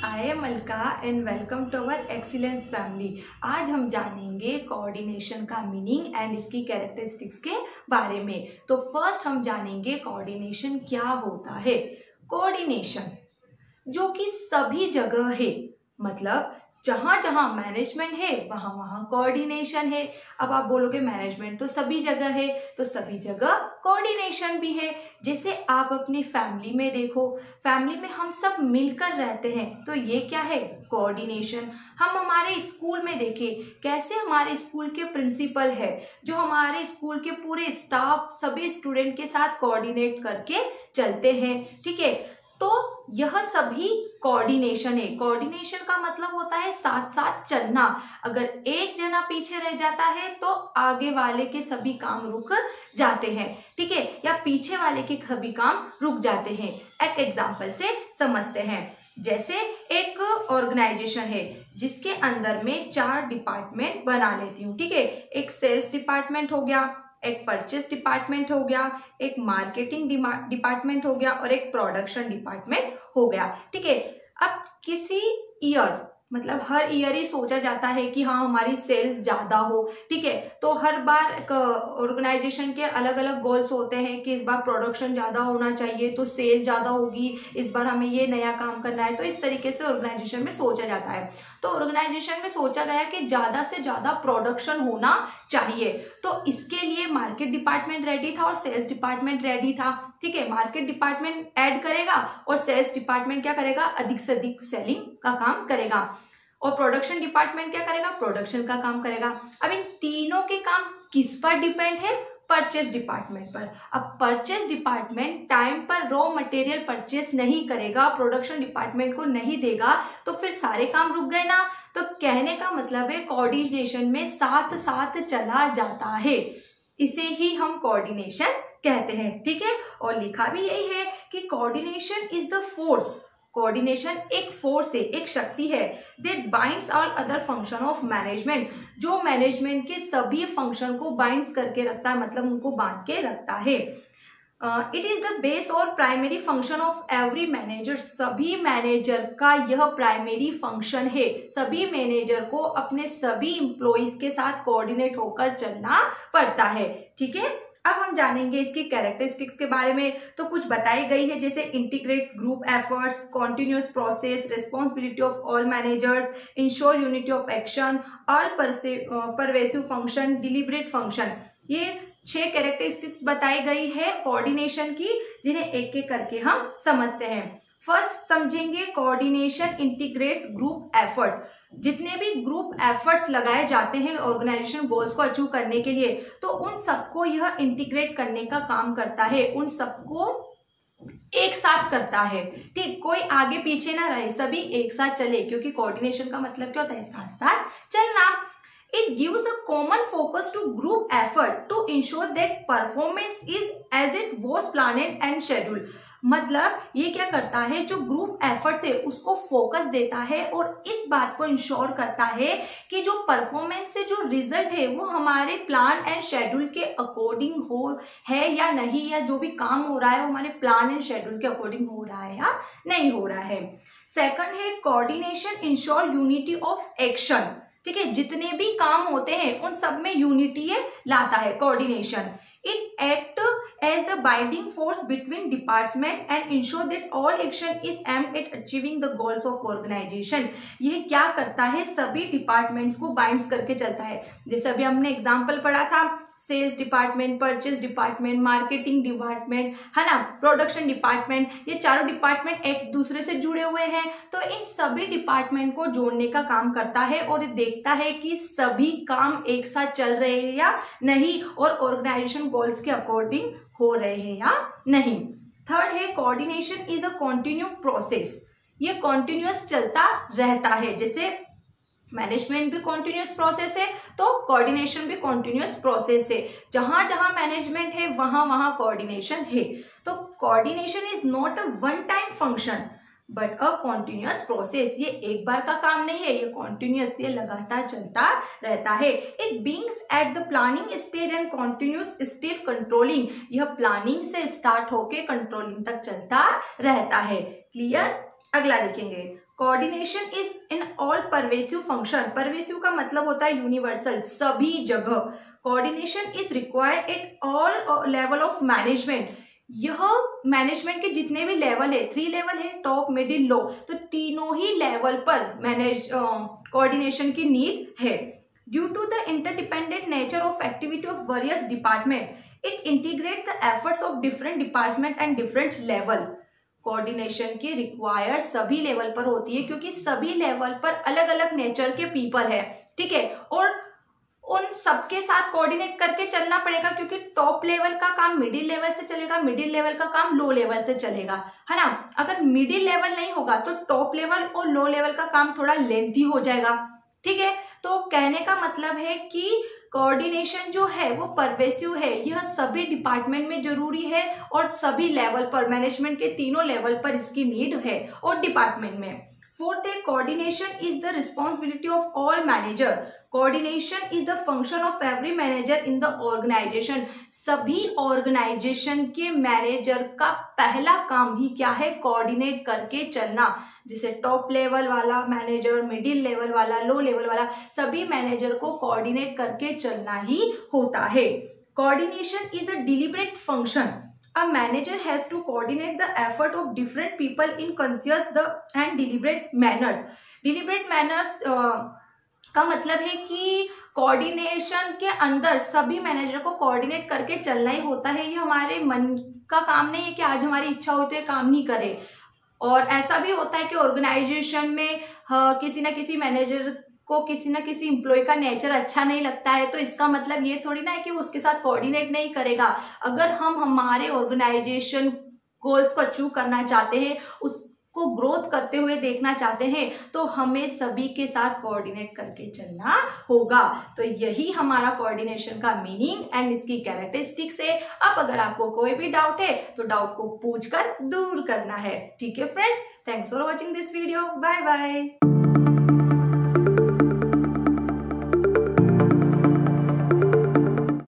I am Alka and welcome to our excellence family. आज हम जानेंगे कोऑर्डिनेशन का मीनिंग एंड इसकी कैरेक्टरिस्टिक्स के बारे में। तो फर्स्ट हम जानेंगे कोऑर्डिनेशन क्या होता है। कोऑर्डिनेशन जो कि सभी जगह है, मतलब जहां जहां मैनेजमेंट है वहां वहां कोऑर्डिनेशन है। अब आप बोलोगे मैनेजमेंट तो सभी जगह है, तो सभी जगह कोऑर्डिनेशन भी है। जैसे आप अपनी फैमिली में देखो, फैमिली में हम सब मिलकर रहते हैं, तो ये क्या है? कोऑर्डिनेशन। हम हमारे स्कूल में देखें, कैसे हमारे स्कूल के प्रिंसिपल है जो हमारे स्कूल के पूरे स्टाफ सभी स्टूडेंट के साथ कोऑर्डिनेट करके चलते हैं, ठीक है। तो यह सभी कोऑर्डिनेशन है। कोऑर्डिनेशन का मतलब होता है साथ साथ चलना। अगर एक जना पीछे रह जाता है तो आगे वाले के सभी काम रुक जाते हैं, ठीक है, या पीछे वाले के सभी काम रुक जाते हैं। एक एग्जांपल से समझते हैं। जैसे एक ऑर्गेनाइजेशन है जिसके अंदर में 4 डिपार्टमेंट बना लेती हूँ, ठीक है। एक सेल्स डिपार्टमेंट हो गया, एक परचेस डिपार्टमेंट हो गया, एक मार्केटिंग डिपार्टमेंट हो गया और एक प्रोडक्शन डिपार्टमेंट हो गया, ठीक है। अब किसी ईयर, मतलब हर ईयर ही सोचा जाता है कि हाँ हमारी सेल्स ज्यादा हो, ठीक है। तो हर बार ऑर्गेनाइजेशन के अलग अलग गोल्स होते हैं कि इस बार प्रोडक्शन ज्यादा होना चाहिए तो सेल ज्यादा होगी, इस बार हमें ये नया काम करना है। तो इस तरीके से ऑर्गेनाइजेशन में सोचा जाता है। तो ऑर्गेनाइजेशन में सोचा गया कि ज्यादा से ज्यादा प्रोडक्शन होना चाहिए, तो इसके लिए मार्केट डिपार्टमेंट रेडी था और सेल्स डिपार्टमेंट रेडी था, ठीक है। मार्केट डिपार्टमेंट ऐड करेगा और सेल्स डिपार्टमेंट क्या करेगा? अधिक से अधिक सेलिंग का काम करेगा। और प्रोडक्शन डिपार्टमेंट क्या करेगा? प्रोडक्शन का काम करेगा। अब इन तीनों के काम किस पर डिपेंड है? परचेस डिपार्टमेंट पर। अब परचेस डिपार्टमेंट टाइम पर रॉ मटेरियल परचेस नहीं करेगा, प्रोडक्शन डिपार्टमेंट को नहीं देगा, तो फिर सारे काम रुक गए ना। तो कहने का मतलब है कोऑर्डिनेशन में साथ साथ चला जाता है, इसे ही हम कोऑर्डिनेशन कहते हैं, ठीक है। और लिखा भी यही है कि coordination is the force. Coordination एक फोर्स है, एक शक्ति है, that binds all other function of management, जो मैनेजमेंट के सभी फंक्शन को बाइंड्स करके रखता है, मतलब उनको बांध के रखता है। इट इज द बेस और primary function of every manager. सभी मैनेजर का यह प्राइमरी फंक्शन है। सभी मैनेजर को अपने सभी एम्प्लॉइज के साथ कोऑर्डिनेट होकर चलना पड़ता है, ठीक है। अब हम जानेंगे इसकी कैरेक्टरिस्टिक्स के बारे में। तो कुछ बताई गई है, जैसे integrates group efforts, continuous process, responsibility of all managers, ensure unity of action, all pervasive function, deliberate function. ये 6 कैरेक्टरिस्टिक्स बताई गई है कोऑर्डिनेशन की, जिन्हें एक एक करके हम समझते हैं। फर्स्ट समझेंगे कोऑर्डिनेशन इंटीग्रेट्स ग्रुप एफर्ट्स। जितने भी ग्रुप एफर्ट्स लगाए जाते हैं ऑर्गेनाइजेशन गोल्स को अचीव करने के लिए, तो उन सबको यह इंटीग्रेट करने का काम करता है, उन सबको एक साथ करता है, ठीक। कोई आगे पीछे ना रहे, सभी एक साथ चले, क्योंकि कोऑर्डिनेशन का मतलब क्या होता है? साथ साथ चलना। It gives a common focus to group effort to ensure that performance is as it was planned and scheduled। मतलब ये क्या करता है? जो ग्रुप एफर्ट है उसको फोकस देता है और इस बात को इंश्योर करता है कि जो परफॉर्मेंस से जो रिजल्ट है वो हमारे प्लान एंड शेड्यूल के अकॉर्डिंग हो है या नहीं, या जो भी काम हो रहा है वो हमारे प्लान एंड शेड्यूल के अकॉर्डिंग हो रहा है या नहीं हो रहा है। सेकंड है coordination ensure unity of action, ठीक है। जितने भी काम होते हैं उन सब में यूनिटी लाता है coordination. It act as the binding force between department and ensure that all action is aimed at achieving the goals of organisation. यह क्या करता है? सभी डिपार्टमेंट्स को बाइंड्स करके चलता है। जैसे अभी हमने एग्जांपल पढ़ा था, sales department, purchase department, marketing department, है ना, प्रोडक्शन डिपार्टमेंट, ये चारों डिपार्टमेंट एक दूसरे से जुड़े हुए हैं। तो इन सभी डिपार्टमेंट को जोड़ने का काम करता है और देखता है कि सभी काम एक साथ चल रहे हैं या नहीं, और ऑर्गेनाइजेशन गोल्स के अकॉर्डिंग हो रहे हैं या नहीं। थर्ड है coordination is a continue process. ये कॉन्टिन्यूअस चलता रहता है। जैसे मैनेजमेंट भी कॉन्टिन्यूअस प्रोसेस है, तो कोऑर्डिनेशन भी कॉन्टिन्यूअस प्रोसेस है। जहां जहां मैनेजमेंट है वहां वहां कोऑर्डिनेशन है। तो coordination is not a one time function but a continuous process. ये एक बार का काम नहीं है, ये कॉन्टिन्यूअस, ये लगातार चलता रहता है। It beings at the planning stage and continuous still controlling. यह प्लानिंग से स्टार्ट होके कंट्रोलिंग तक चलता रहता है। क्लियर? अगला देखेंगे coordination is in all pervasive function. Pervasive का मतलब होता है यूनिवर्सल, सभी जगह। Coordination is required at all level of management. यह मैनेजमेंट के जितने भी लेवल है, 3 लेवल है, टॉप, मिडिल, लो, तो तीनों ही लेवल पर कोऑर्डिनेशन की नीड है। Due to the interdependent nature of activity of various department, it integrate the efforts of different department and different level. Coordination की रिक्वायर सभी लेवल पर होती है, क्योंकि सभी लेवल पर अलग अलग नेचर के पीपल है, ठीक है, और उन सबके साथ कोऑर्डिनेट करके चलना पड़ेगा, क्योंकि टॉप लेवल का काम मिडिल लेवल से चलेगा, मिडिल लेवल का काम लो लेवल से चलेगा, है ना। अगर मिडिल लेवल नहीं होगा तो टॉप लेवल और लो लेवल का काम थोड़ा लेंथी हो जाएगा, ठीक है। तो कहने का मतलब है कि कोऑर्डिनेशन जो है वो परवेसिव है, यह सभी डिपार्टमेंट में जरूरी है और सभी लेवल पर, मैनेजमेंट के तीनों लेवल पर इसकी नीड है और डिपार्टमेंट में। फोर्थ है, coordination is the responsibility of all manager. Coordination is the function of every manager in the organisation. सभी ऑर्गेनाइजेशन के मैनेजर का पहला काम ही क्या है? कोऑर्डिनेट करके चलना। जिसे टॉप लेवल वाला मैनेजर, मिडिल लेवल वाला, लो लेवल वाला, सभी मैनेजर को कोऑर्डिनेट करके चलना ही होता है। Coordination is a deliberate function. A manager has to coordinate the effort of different people in conscious and deliberate manners. Deliberate manners का मतलब है कि कोऑर्डिनेशन के अंदर सभी मैनेजर को कोऑर्डिनेट करके चलना ही होता है। ये हमारे मन का काम नहीं है कि आज हमारी इच्छा होती है काम नहीं करे। और ऐसा भी होता है कि ऑर्गेनाइजेशन में किसी ना किसी मैनेजर को किसी ना किसी एम्प्लॉय का नेचर अच्छा नहीं लगता है, तो इसका मतलब ये थोड़ी ना है कि वो उसके साथ कोऑर्डिनेट नहीं करेगा। अगर हम हमारे ऑर्गेनाइजेशन गोल्स को अचीव करना चाहते हैं, उसको ग्रोथ करते हुए देखना चाहते हैं, तो हमें सभी के साथ कोऑर्डिनेट करके चलना होगा। तो यही हमारा कोऑर्डिनेशन का मीनिंग एंड इसकी कैरेक्टरिस्टिक्स है। अब अगर आपको कोई भी डाउट है तो डाउट को पूछकर दूर करना है, ठीक है friends. Thanks for watching this video, bye bye.